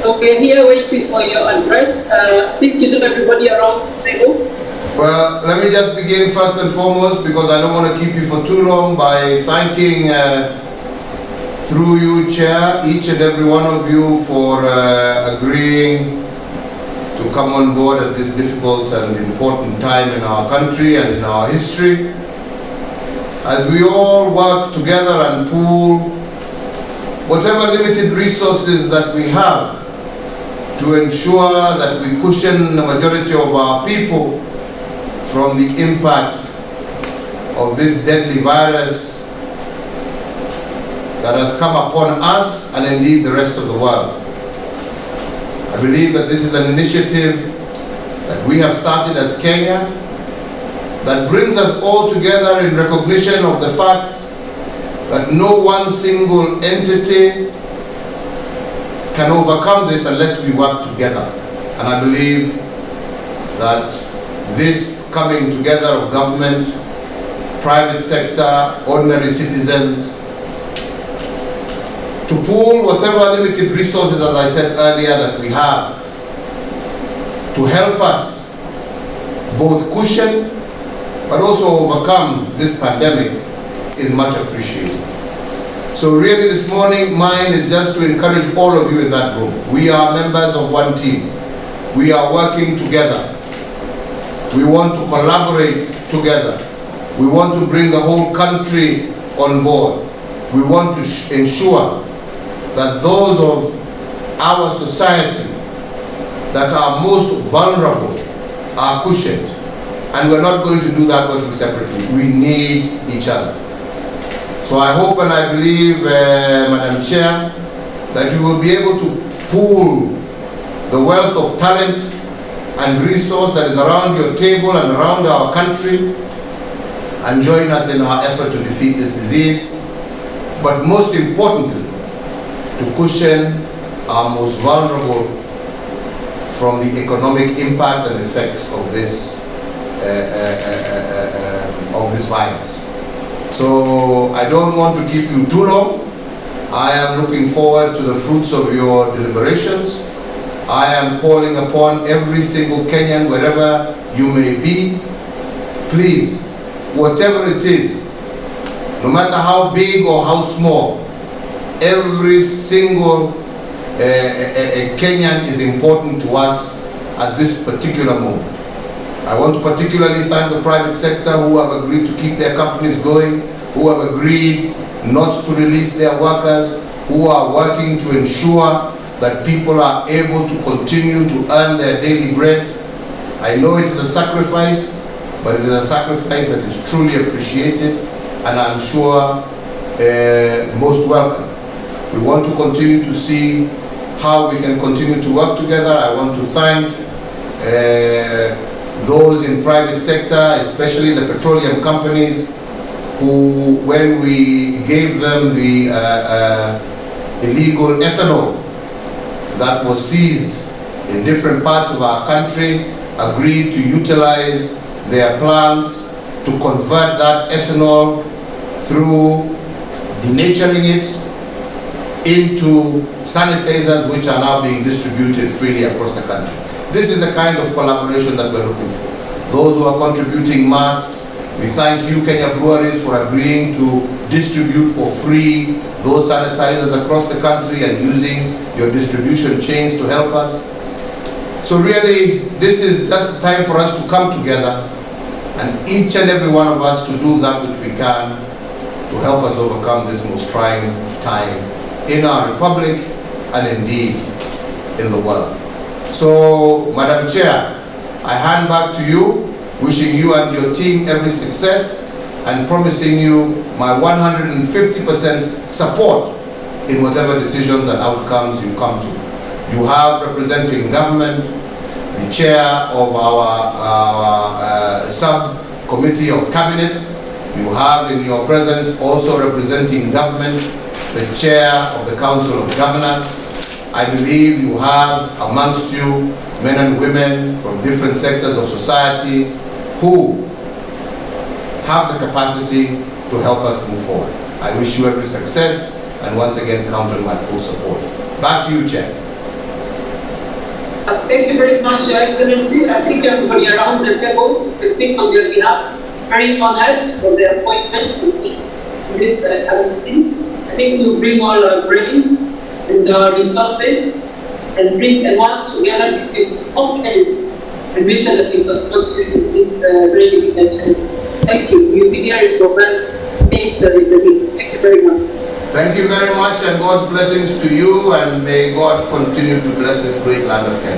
So we're here waiting for your address. Please you know everybody around the table. Well, let me just begin first and foremost, because I don't want to keep you for too long, by thanking, through you, Chair, each and every one of you for agreeing to come on board at this difficult and important time in our country and in our history. As we all work together and pool whatever limited resources that we have to ensure that we cushion the majority of our people from the impact of this deadly virus that has come upon us and indeed the rest of the world. I believe that this is an initiative that we have started as Kenya that brings us all together in recognition of the fact that no one single entity can overcome this unless we work together. And I believe that this coming together of government, private sector, ordinary citizens, to pool whatever limited resources, as I said earlier, that we have to help us both cushion but also overcome this pandemic is much appreciated. So really this morning, mine is just to encourage all of you in that room. We are members of one team. We are working together. We want to collaborate together. We want to bring the whole country on board. We want to ensure that those of our society that are most vulnerable are cushioned. And we're not going to do that working separately. We need each other. So I hope and I believe, Madam Chair, that you will be able to pool the wealth of talent and resource that is around your table and around our country and join us in our effort to defeat this disease, but most importantly, to cushion our most vulnerable from the economic impact and effects of this virus. So I don't want to keep you too long. I am looking forward to the fruits of your deliberations. I am calling upon every single Kenyan, wherever you may be, please, whatever it is, no matter how big or how small, every single Kenyan is important to us at this particular moment. I want to particularly thank the private sector who have agreed to keep their companies going, who have agreed not to release their workers, who are working to ensure that people are able to continue to earn their daily bread. I know it is a sacrifice, but it is a sacrifice that is truly appreciated and I'm sure most welcome. We want to continue to see how we can continue to work together. I want to thank those in private sector, especially the petroleum companies, who, when we gave them the illegal ethanol that was seized in different parts of our country, agreed to utilize their plants to convert that ethanol through denaturing it into sanitizers, which are now being distributed freely across the country. This is the kind of collaboration that we're looking for. Those who are contributing masks, we thank you, Kenya Breweries, for agreeing to distribute for free those sanitizers across the country and using your distribution chains to help us. So really, this is just time for us to come together and each and every one of us to do that which we can to help us overcome this most trying time in our republic and indeed in the world. So, Madam Chair, I hand back to you, wishing you and your team every success and promising you my 150% support in whatever decisions and outcomes you come to. You have representing government, the chair of our subcommittee of cabinet. You have in your presence also representing government, the chair of the Council of Governors. I believe you have amongst you men and women from different sectors of society who have the capacity to help us move forward. I wish you every success and once again count on my full support. Back to you, Chair. Thank you very much, Your Excellency. I think everybody around the table to speak on their behalf. Very honored for the appointment to sit in this committee. I think we will bring all our brains and our resources and bring and work together between all candidates and make sure that we support you in this really big chance. Thank you. You'll be hearing from us later in the week. Thank you very much. Thank you very much, and God's blessings to you, and may God continue to bless this great land of Kenya.